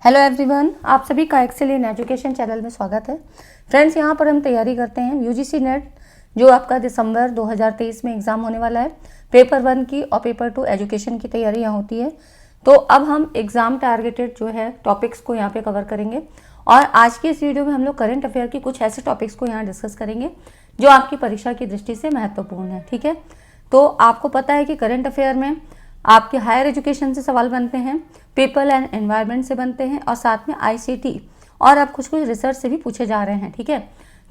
Hello everyone, आप सभी का एक्सेल इन एजुकेशन चैनल में स्वागत है। फ्रेंड्स, यहाँ पर हम तैयारी करते हैं यूजीसी नेट, जो आपका दिसंबर 2023 में एग्ज़ाम होने वाला है। पेपर 1 की और पेपर 2 एजुकेशन की तैयारी यहाँ होती है। तो अब हम एग्ज़ाम टारगेटेड जो है टॉपिक्स को यहाँ पे कवर करेंगे और आज की इस वीडियो में हम लोग करंट अफेयर की कुछ ऐसे टॉपिक्स को यहाँ डिस्कस करेंगे जो आपकी परीक्षा की दृष्टि से महत्वपूर्ण है। ठीक है, तो आपको पता है कि करंट अफेयर में आपके हायर एजुकेशन से सवाल बनते हैं, पीपल एंड एनवायरनमेंट से बनते हैं और साथ में आईसीटी और अब कुछ रिसर्च से भी पूछे जा रहे हैं। ठीक है,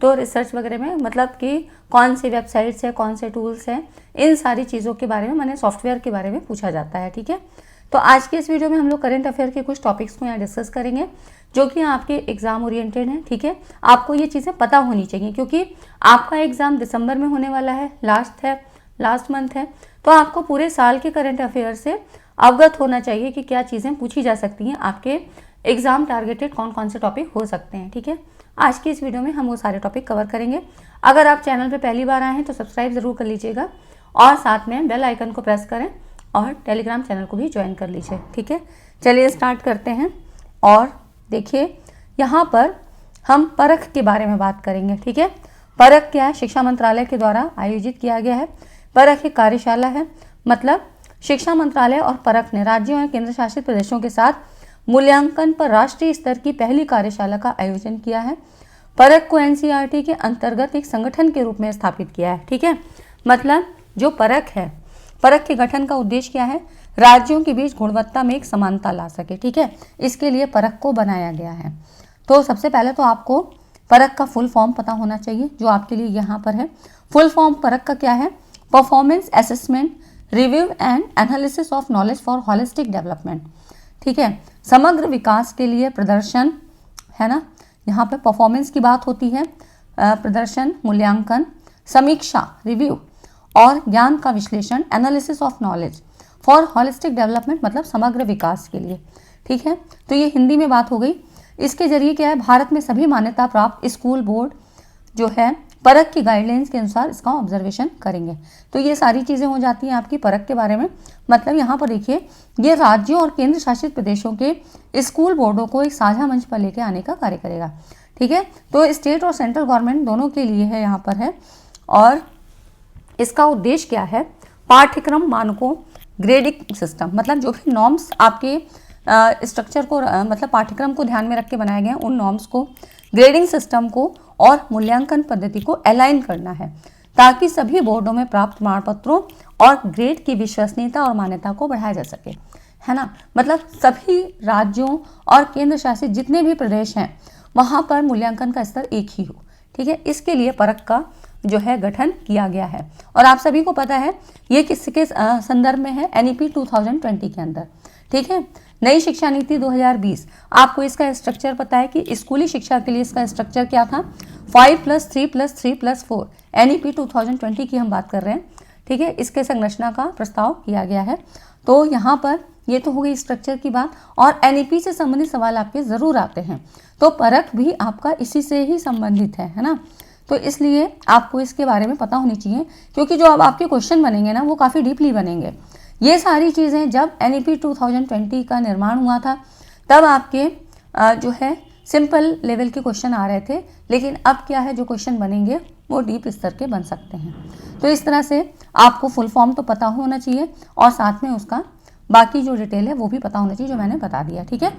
तो रिसर्च वगैरह में मतलब कि कौन सी वेबसाइट्स है, कौन से टूल्स हैं, इन सारी चीज़ों के बारे में, मैंने सॉफ्टवेयर के बारे में पूछा जाता है। ठीक है, तो आज के इस वीडियो में हम लोग करंट अफेयर के कुछ टॉपिक्स को यहाँ डिस्कस करेंगे जो कि आपके एग्जाम ओरिएंटेड हैं। ठीक है, आपको ये चीज़ें पता होनी चाहिए क्योंकि आपका एग्जाम दिसंबर में होने वाला है, लास्ट मंथ है, तो आपको पूरे साल के करंट अफेयर से अवगत होना चाहिए कि क्या चीज़ें पूछी जा सकती हैं, आपके एग्जाम टारगेटेड कौन कौन से टॉपिक हो सकते हैं। ठीक है, आज की इस वीडियो में हम वो सारे टॉपिक कवर करेंगे। अगर आप चैनल पे पहली बार आए हैं तो सब्सक्राइब ज़रूर कर लीजिएगा और साथ में बेल आइकन को प्रेस करें और टेलीग्राम चैनल को भी ज्वाइन कर लीजिए। ठीक है, चलिए स्टार्ट करते हैं। और देखिए, यहाँ पर हम परख के बारे में बात करेंगे। ठीक है, परख क्या है? शिक्षा मंत्रालय के द्वारा आयोजित किया गया है। परख एक कार्यशाला है, मतलब शिक्षा मंत्रालय और परख ने राज्यों और केंद्र शासित प्रदेशों के साथ मूल्यांकन पर राष्ट्रीय स्तर की पहली कार्यशाला का आयोजन किया है। परख को एनसीईआरटी के अंतर्गत एक संगठन के रूप में स्थापित किया है। ठीक है, मतलब जो परख है, परख के गठन का उद्देश्य क्या है? राज्यों के बीच गुणवत्ता में एक समानता ला सके। ठीक है, इसके लिए परख को बनाया गया है। तो सबसे पहले तो आपको परख का फुल फॉर्म पता होना चाहिए, जो आपके लिए यहाँ पर है। फुल फॉर्म परख का क्या है? Performance assessment, review and analysis of knowledge for holistic development. ठीक है, समग्र विकास के लिए प्रदर्शन, है ना, यहाँ पे परफॉर्मेंस की बात होती है, प्रदर्शन, मूल्यांकन, समीक्षा, रिव्यू और ज्ञान का विश्लेषण, analysis of knowledge for holistic development, मतलब समग्र विकास के लिए। ठीक है, तो ये हिंदी में बात हो गई। इसके जरिए क्या है? भारत में सभी मान्यता प्राप्त स्कूल बोर्ड जो है परख की गाइडलाइंस के अनुसार इसका ऑब्जर्वेशन करेंगे। तो ये सारी चीज़ें हो जाती हैं आपकी परख के बारे में। मतलब यहाँ पर देखिए, ये राज्यों और केंद्र शासित प्रदेशों के स्कूल बोर्डों को एक साझा मंच पर लेके आने का कार्य करेगा। ठीक है, तो स्टेट और सेंट्रल गवर्नमेंट दोनों के लिए है, यहाँ पर है। और इसका उद्देश्य क्या है? पाठ्यक्रम मानकों, ग्रेडिंग सिस्टम, मतलब जो भी नॉर्म्स आपके स्ट्रक्चर को, मतलब पाठ्यक्रम को ध्यान में रख के बनाए गए हैं, उन नॉर्म्स को, ग्रेडिंग सिस्टम को और मूल्यांकन पद्धति को अलाइन करना है, ताकि सभी बोर्डों में प्राप्त प्रमाण पत्रों और ग्रेड की विश्वसनीयता और मान्यता को बढ़ाया जा सके, है ना। मतलब सभी राज्यों और केंद्र शासित जितने भी प्रदेश हैं वहाँ पर मूल्यांकन का स्तर एक ही हो। ठीक है, इसके लिए परख का जो है गठन किया गया है। और आप सभी को पता है ये किसके संदर्भ में है? NEP 2020 के अंदर। ठीक है, नई शिक्षा नीति 2020, आपको इसका स्ट्रक्चर पता है कि स्कूली शिक्षा के लिए इसका स्ट्रक्चर क्या था? 5+3+3+4, NEP 2020 की हम बात कर रहे हैं। ठीक है, इसके संरचना का प्रस्ताव किया गया है। तो यहाँ पर ये तो हो गई स्ट्रक्चर की बात। और NEP से संबंधित सवाल आपके ज़रूर आते हैं, तो परख भी आपका इसी से ही संबंधित है ना। तो इसलिए आपको इसके बारे में पता होनी चाहिए, क्योंकि जो अब आपके क्वेश्चन बनेंगे ना, वो काफ़ी डीपली बनेंगे। ये सारी चीज़ें जब NEP 2020 का निर्माण हुआ था, तब आपके जो है सिंपल लेवल के क्वेश्चन आ रहे थे, लेकिन अब क्या है, जो क्वेश्चन बनेंगे वो डीप स्तर के बन सकते हैं। तो इस तरह से आपको फुल फॉर्म तो पता होना चाहिए और साथ में उसका बाकी जो डिटेल है वो भी पता होना चाहिए, जो मैंने बता दिया। ठीक है,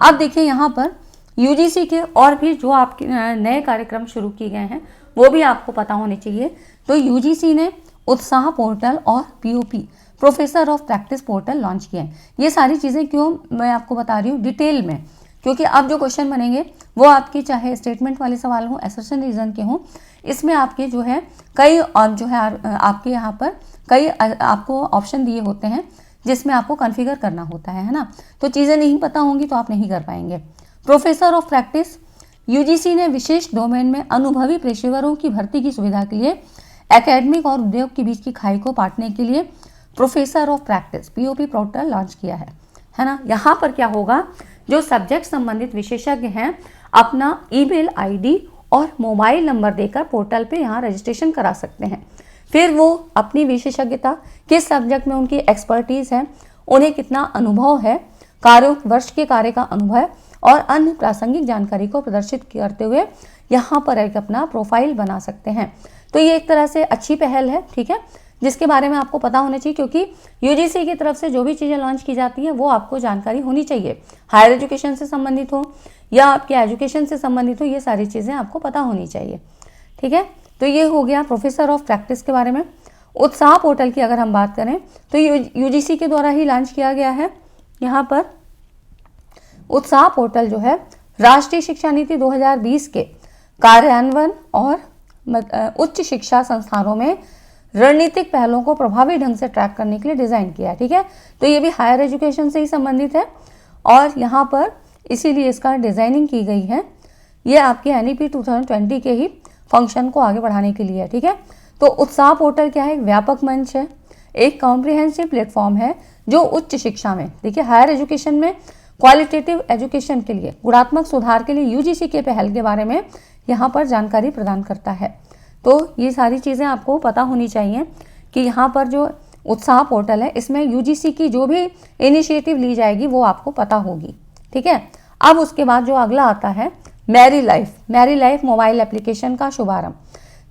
अब देखिए यहाँ पर यूजीसी के और भी जो आपके नए कार्यक्रम शुरू किए गए हैं वो भी आपको पता होने चाहिए। तो यूजीसी ने उत्साह पोर्टल और POP, professor of practice portal launch किए हैं। ये सारी चीज़ें क्यों मैं आपको बता रही हूँ डिटेल में, क्योंकि अब जो क्वेश्चन बनेंगे वो आपके चाहे स्टेटमेंट वाले सवाल हों, असर्शन रीजन के हों, इसमें आपके जो है कई जो है आपके यहाँ पर कई आपको ऑप्शन दिए होते हैं जिसमें आपको कॉन्फ़िगर करना होता है ना। तो चीज़ें नहीं पता होंगी तो आप नहीं कर पाएंगे। प्रोफेसर ऑफ प्रैक्टिस, यूजीसी ने विशेष डोमेन में अनुभवी पेशेवरों की भर्ती की सुविधा के लिए एकेडमिक और उद्योग के बीच की खाई को पाटने के लिए professor of practice POP portal launch किया है ना। यहाँ पर क्या होगा, जो सब्जेक्ट संबंधित विशेषज्ञ हैं अपना ईमेल ID और मोबाइल नंबर देकर पोर्टल पे यहाँ रजिस्ट्रेशन करा सकते हैं। फिर वो अपनी विशेषज्ञता, किस सब्जेक्ट में उनकी एक्सपर्टीज़ है, उन्हें कितना अनुभव है, वर्ष के कार्य का अनुभव है और अन्य प्रासंगिक जानकारी को प्रदर्शित करते हुए यहाँ पर एक अपना प्रोफाइल बना सकते हैं। तो ये एक तरह से अच्छी पहल है, ठीक है, जिसके बारे में आपको पता होना चाहिए, क्योंकि यूजीसी की तरफ से जो भी चीज़ें लॉन्च की जाती हैं वो आपको जानकारी होनी चाहिए। हायर एजुकेशन से संबंधित हो या आपके एजुकेशन से संबंधित हो, ये सारी चीज़ें आपको पता होनी चाहिए, ठीक है। तो ये हो गया प्रोफेसर ऑफ प्रैक्टिस के बारे में। उत्साह पोर्टल की अगर हम बात करें तो यूजीसी के द्वारा ही लॉन्च किया गया है। यहाँ पर उत्साह पोर्टल जो है राष्ट्रीय शिक्षा नीति 2020 के कार्यान्वयन और उच्च शिक्षा संस्थानों में रणनीतिक पहलों को प्रभावी ढंग से ट्रैक करने के लिए डिज़ाइन किया है, ठीक है। तो ये भी हायर एजुकेशन से ही संबंधित है और यहाँ पर इसीलिए इसका डिज़ाइनिंग की गई है। ये आपके एनईपी 2020 के ही फंक्शन को आगे बढ़ाने के लिए है, ठीक है। तो उत्साह पोर्टल क्या है? एक व्यापक मंच है, एक कॉम्प्रिहेंसिव प्लेटफॉर्म है जो उच्च शिक्षा में, देखिए हायर एजुकेशन में क्वालिटेटिव एजुकेशन के लिए, गुणात्मक सुधार के लिए यूजीसी के पहल के बारे में यहाँ पर जानकारी प्रदान करता है। तो ये सारी चीज़ें आपको पता होनी चाहिए कि यहाँ पर जो उत्साह पोर्टल है इसमें यूजीसी की जो भी इनिशिएटिव ली जाएगी वो आपको पता होगी, ठीक है। अब उसके बाद जो अगला आता है मेरी लाइफ मोबाइल एप्लीकेशन का शुभारंभ।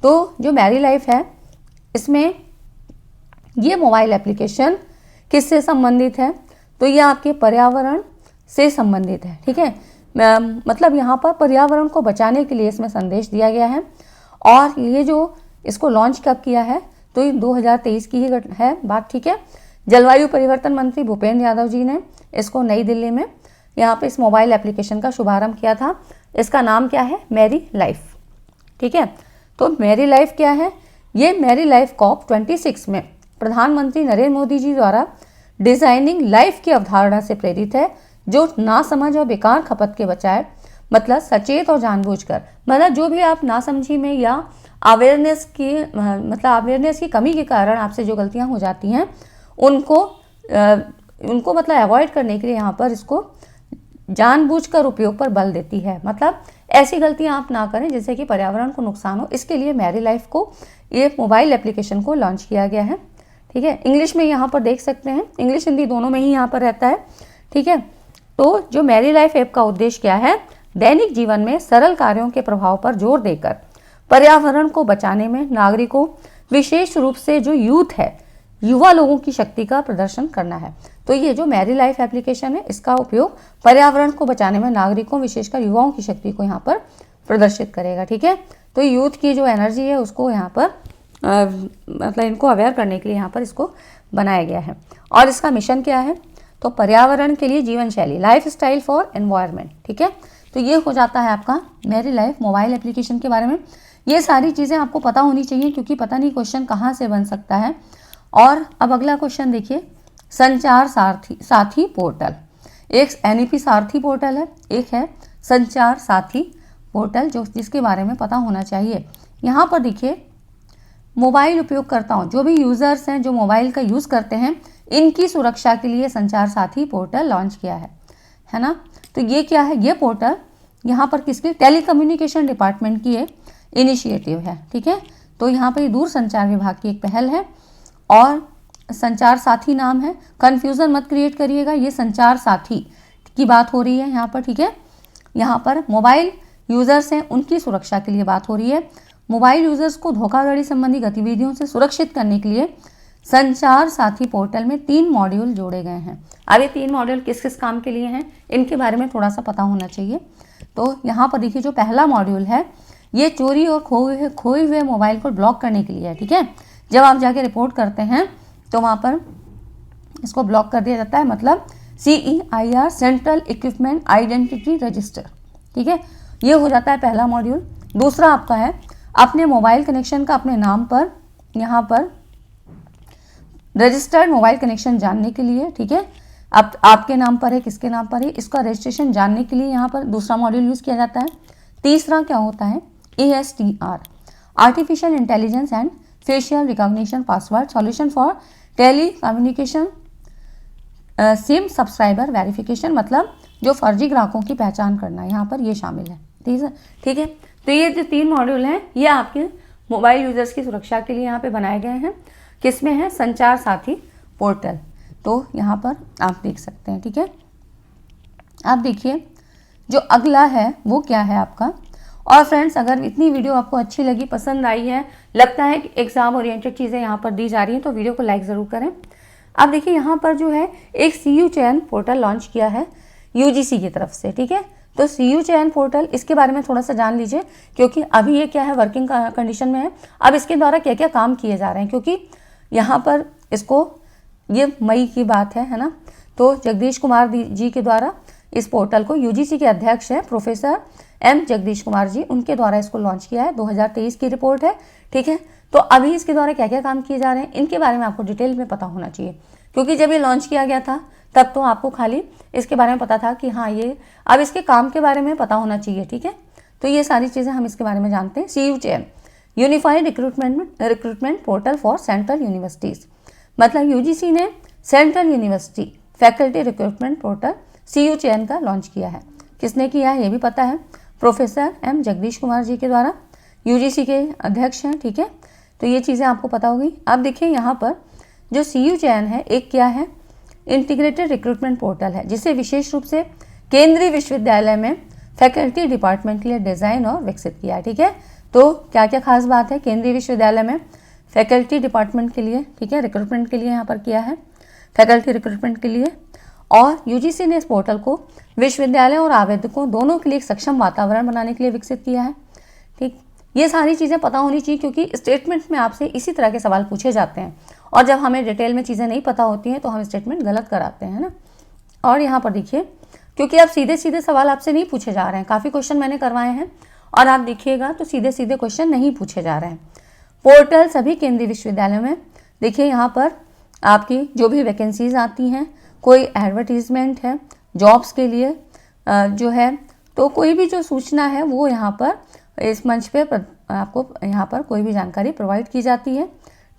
तो जो मेरी लाइफ है इसमें ये मोबाइल एप्लीकेशन किससे संबंधित है? तो ये आपके पर्यावरण से संबंधित है, ठीक है। मतलब यहाँ पर पर्यावरण को बचाने के लिए इसमें संदेश दिया गया है। और ये जो इसको लॉन्च कब किया है? तो ये 2023 की ही है बात, ठीक है। जलवायु परिवर्तन मंत्री भूपेंद्र यादव जी ने इसको नई दिल्ली में यहाँ पे इस मोबाइल एप्लीकेशन का शुभारंभ किया था। इसका नाम क्या है? मेरी लाइफ, ठीक है। तो मेरी लाइफ क्या है? ये मेरी लाइफ COP 26 में प्रधानमंत्री नरेंद्र मोदी जी द्वारा डिजाइनिंग लाइफ की अवधारणा से प्रेरित है, जो नासमझ और बेकार खपत के बजाय मतलब सचेत और जानबूझकर, मतलब जो भी आप नासमझी में या अवेयरनेस की कमी के कारण आपसे जो गलतियां हो जाती हैं उनको मतलब अवॉइड करने के लिए यहाँ पर इसको जानबूझकर उपयोग पर बल देती है। मतलब ऐसी गलतियां आप ना करें जिससे कि पर्यावरण को नुकसान हो, इसके लिए मेरी लाइफ को, ये मोबाइल एप्लीकेशन को लॉन्च किया गया है, ठीक है। इंग्लिश में यहाँ पर देख सकते हैं, इंग्लिश हिंदी दोनों में ही यहाँ पर रहता है, ठीक है। तो जो मेरी लाइफ ऐप का उद्देश्य क्या है? दैनिक जीवन में सरल कार्यों के प्रभाव पर जोर देकर पर्यावरण को बचाने में नागरिकों, विशेष रूप से जो यूथ है, युवा लोगों की शक्ति का प्रदर्शन करना है। तो ये जो मेरी लाइफ एप्लीकेशन है इसका उपयोग पर्यावरण को बचाने में नागरिकों, विशेषकर युवाओं की शक्ति को यहाँ पर प्रदर्शित करेगा, ठीक है। तो यूथ की जो एनर्जी है उसको यहाँ पर मतलब इनको अवेयर करने के लिए यहाँ पर इसको बनाया गया है। और इसका मिशन क्या है? तो पर्यावरण के लिए जीवन शैली, लाइफ स्टाइल फॉर एनवायरनमेंट, ठीक है। तो ये हो जाता है आपका मेरी लाइफ मोबाइल एप्लीकेशन के बारे में। ये सारी चीज़ें आपको पता होनी चाहिए, क्योंकि पता नहीं क्वेश्चन कहाँ से बन सकता है। और अब अगला क्वेश्चन देखिए, संचार साथी पोर्टल। एक एनईपी सारथी पोर्टल है, एक है संचार साथी पोर्टल, जो जिसके बारे में पता होना चाहिए। यहाँ पर देखिए मोबाइल उपयोगकर्ताओं, जो भी यूज़र्स हैं जो मोबाइल का यूज़ करते हैं, इनकी सुरक्षा के लिए संचार साथी पोर्टल लॉन्च किया है ना। तो ये क्या है? ये पोर्टल यहाँ पर किसकी? टेलीकम्युनिकेशन डिपार्टमेंट की एक इनिशिएटिव है, ठीक है। तो यहाँ पर दूर संचार विभाग की एक पहल है और संचार साथी नाम है। कन्फ्यूज़न मत क्रिएट करिएगा, ये संचार साथी की बात हो रही है यहाँ पर, ठीक है। यहाँ पर मोबाइल यूज़र्स हैं उनकी सुरक्षा के लिए बात हो रही है। मोबाइल यूज़र्स को धोखाधड़ी संबंधी गतिविधियों से सुरक्षित करने के लिए संचार साथी पोर्टल में 3 मॉड्यूल जोड़े गए हैं। अब ये 3 मॉड्यूल किस किस काम के लिए हैं इनके बारे में थोड़ा सा पता होना चाहिए। तो यहाँ पर देखिए जो पहला मॉड्यूल है ये चोरी और खोए हुए मोबाइल को ब्लॉक करने के लिए है, ठीक है। जब आप जाके रिपोर्ट करते हैं तो वहाँ पर इसको ब्लॉक कर दिया जाता है, मतलब CEIR central equipment identity register, ठीक है। ये हो जाता है पहला मॉड्यूल। दूसरा आपका है अपने मोबाइल कनेक्शन का अपने नाम पर यहाँ पर रजिस्टर्ड मोबाइल कनेक्शन जानने के लिए, ठीक है। अब आपके नाम पर है, किसके नाम पर है, इसका रजिस्ट्रेशन जानने के लिए यहाँ पर दूसरा मॉड्यूल यूज़ किया जाता है। तीसरा क्या होता है? ASTR artificial intelligence and facial recognition password solution for telecommunication SIM subscriber verification, मतलब जो फर्जी ग्राहकों की पहचान करना, यहाँ पर ये शामिल है, ठीक है। तो ये जो 3 मॉड्यूल हैं ये आपके मोबाइल यूजर्स की सुरक्षा के लिए यहाँ पे बनाए गए हैं। किसमें है? संचार साथी पोर्टल। तो यहाँ पर आप देख सकते हैं, ठीक है। आप देखिए जो अगला है वो क्या है आपका। और फ्रेंड्स, अगर इतनी वीडियो आपको अच्छी लगी, पसंद आई है, लगता है कि एग्जाम ओरिएंटेड चीज़ें यहाँ पर दी जा रही हैं, तो वीडियो को लाइक ज़रूर करें। अब देखिए यहाँ पर जो है एक CU चयन पोर्टल लॉन्च किया है UGC की तरफ से, ठीक है। तो CU चयन पोर्टल, इसके बारे में थोड़ा सा जान लीजिए, क्योंकि अभी ये क्या है, वर्किंग कंडीशन में है। अब इसके द्वारा क्या क्या काम किए जा रहे हैं, क्योंकि यहाँ पर इसको, ये मई की बात है ना। तो जगदीश कुमार जी के द्वारा इस पोर्टल को, UGC के अध्यक्ष हैं प्रोफेसर M जगदीश कुमार जी, उनके द्वारा इसको लॉन्च किया है। 2023 की रिपोर्ट है, ठीक है। तो अभी इसके द्वारा क्या क्या काम किए जा रहे हैं, इनके बारे में आपको डिटेल में पता होना चाहिए, क्योंकि जब ये लॉन्च किया गया था तब तो आपको खाली इसके बारे में पता था कि हाँ ये, अब इसके काम के बारे में पता होना चाहिए, ठीक है। तो ये सारी चीज़ें हम इसके बारे में जानते हैं। CU चयन, unified recruitment portal for central universities, मतलब UGC ने central university faculty recruitment portal CU चयन का लॉन्च किया है। किसने किया है ये भी पता है, प्रोफेसर M जगदीश कुमार जी के द्वारा, UGC के अध्यक्ष हैं, ठीक है। तो ये चीज़ें आपको पता होगी। अब देखिए यहाँ पर जो CU चयन है, एक क्या है, इंटीग्रेटेड रिक्रूटमेंट पोर्टल है, जिसे विशेष रूप से केंद्रीय विश्वविद्यालय में फैकल्टी डिपार्टमेंट के लिए डिज़ाइन और विकसित किया है, ठीक है। तो क्या क्या खास बात है, केंद्रीय विश्वविद्यालय में फैकल्टी डिपार्टमेंट के लिए, ठीक है, रिक्रूटमेंट के लिए यहाँ पर किया है, फैकल्टी रिक्रूटमेंट के लिए। और UGC ने इस पोर्टल को विश्वविद्यालय और आवेदकों दोनों के लिए एक सक्षम वातावरण बनाने के लिए विकसित किया है, ठीक। ये सारी चीज़ें पता होनी चाहिए, क्योंकि स्टेटमेंट में आपसे इसी तरह के सवाल पूछे जाते हैं, और जब हमें डिटेल में चीज़ें नहीं पता होती हैं तो हम स्टेटमेंट गलत कराते हैं ना। और यहाँ पर देखिए, क्योंकि अब सीधे सीधे सवाल आपसे नहीं पूछे जा रहे हैं, काफ़ी क्वेश्चन मैंने करवाए हैं और आप देखिएगा तो सीधे सीधे क्वेश्चन नहीं पूछे जा रहे हैं। पोर्टल सभी केंद्रीय विश्वविद्यालयों में, देखिए यहाँ पर आपकी जो भी वैकेंसीज आती हैं, कोई एडवर्टीजमेंट है जॉब्स के लिए जो है, तो कोई भी जो सूचना है वो यहाँ पर इस मंच पे आपको यहाँ पर कोई भी जानकारी प्रोवाइड की जाती है,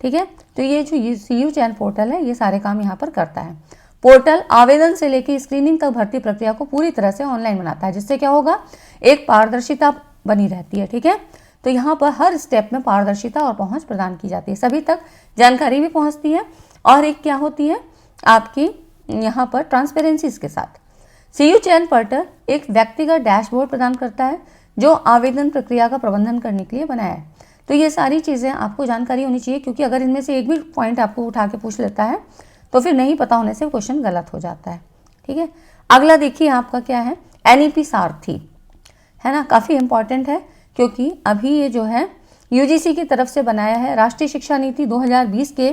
ठीक है। तो ये जो CU चयन पोर्टल है, ये सारे काम यहाँ पर करता है। पोर्टल आवेदन से लेकर स्क्रीनिंग तक भर्ती प्रक्रिया को पूरी तरह से ऑनलाइन बनाता है, जिससे क्या होगा, एक पारदर्शिता बनी रहती है, ठीक है। तो यहाँ पर हर स्टेप में पारदर्शिता और पहुँच प्रदान की जाती है, सभी तक जानकारी भी पहुँचती है। और एक क्या होती है आपकी यहाँ पर ट्रांसपेरेंसी के साथ। CU चयन पोर्टल एक व्यक्तिगत डैशबोर्ड प्रदान करता है, जो आवेदन प्रक्रिया का प्रबंधन करने के लिए बनाया है। तो ये सारी चीज़ें आपको जानकारी होनी चाहिए, क्योंकि अगर इनमें से एक भी पॉइंट आपको उठा के पूछ लेता है तो फिर नहीं पता होने से क्वेश्चन गलत हो जाता है, ठीक है। अगला देखिए आपका क्या है, NEP सारथी है ना, काफ़ी इंपॉर्टेंट है, क्योंकि अभी ये जो है UGC की तरफ से बनाया है। राष्ट्रीय शिक्षा नीति 2020 के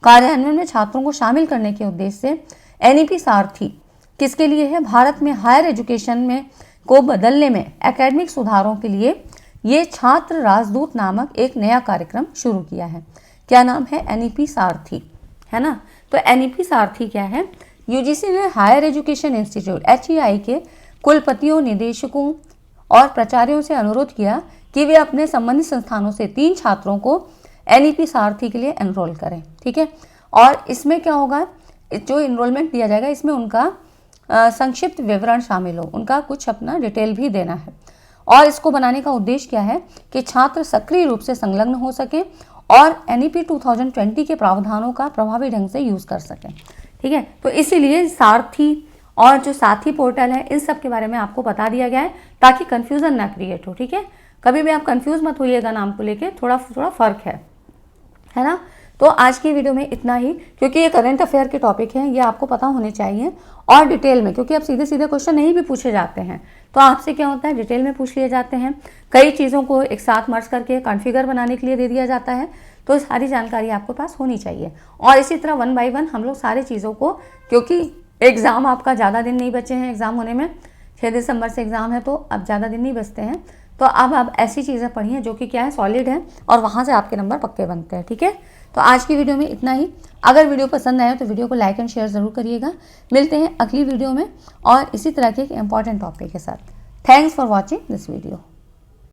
कार्यान्वयन में छात्रों को शामिल करने के उद्देश्य से NEP सारथी किसके लिए है, भारत में हायर एजुकेशन में को बदलने में एकेडमिक सुधारों के लिए ये छात्र राजदूत नामक एक नया कार्यक्रम शुरू किया है। क्या नाम है, NEP सारथी, है ना। तो NEP सारथी क्या है, UGC ने हायर एजुकेशन इंस्टीट्यूट HEI के कुलपतियों, निदेशकों और प्राचार्यों से अनुरोध किया कि वे अपने संबंधित संस्थानों से 3 छात्रों को NEP सारथी के लिए एनरोल करें, ठीक है। और इसमें क्या होगा, जो इनरोलमेंट दिया जाएगा इसमें उनका संक्षिप्त विवरण शामिल हो, उनका कुछ अपना डिटेल भी देना है। और इसको बनाने का उद्देश्य क्या है कि छात्र सक्रिय रूप से संलग्न हो सके और NEP 2020 के प्रावधानों का प्रभावी ढंग से यूज़ कर सकें, ठीक है। तो इसीलिए सारथी और जो साथी पोर्टल है, इन सब के बारे में आपको बता दिया गया है, ताकि कन्फ्यूज़न ना क्रिएट हो, ठीक है। कभी भी आप कंफ्यूज मत होइएगा नाम को लेके, थोड़ा थोड़ा फ़र्क है ना। तो आज की वीडियो में इतना ही, क्योंकि ये करंट अफेयर के टॉपिक हैं, ये आपको पता होने चाहिए और डिटेल में, क्योंकि अब सीधे सीधे क्वेश्चन नहीं भी पूछे जाते हैं, तो आपसे क्या होता है, डिटेल में पूछ लिए जाते हैं। कई चीज़ों को एक साथ मर्ज करके कॉन्फ़िगर बनाने के लिए दे दिया जाता है, तो सारी जानकारी आपके पास होनी चाहिए। और इसी तरह 1 बाय 1 हम लोग सारी चीज़ों को, क्योंकि एग्ज़ाम आपका ज़्यादा दिन नहीं बचे हैं, एग्ज़ाम होने में 6 दिसंबर से एग्ज़ाम है, तो अब ज़्यादा दिन नहीं बचते हैं। तो अब आप ऐसी चीज़ें पढ़िए जो कि क्या है, सॉलिड है, और वहाँ से आपके नंबर पक्के बनते हैं, ठीक है। तो आज की वीडियो में इतना ही। अगर वीडियो पसंद आया तो वीडियो को लाइक एंड शेयर ज़रूर करिएगा। मिलते हैं अगली वीडियो में और इसी तरह के एक इंपॉर्टेंट टॉपिक के साथ। Thanks for watching this video.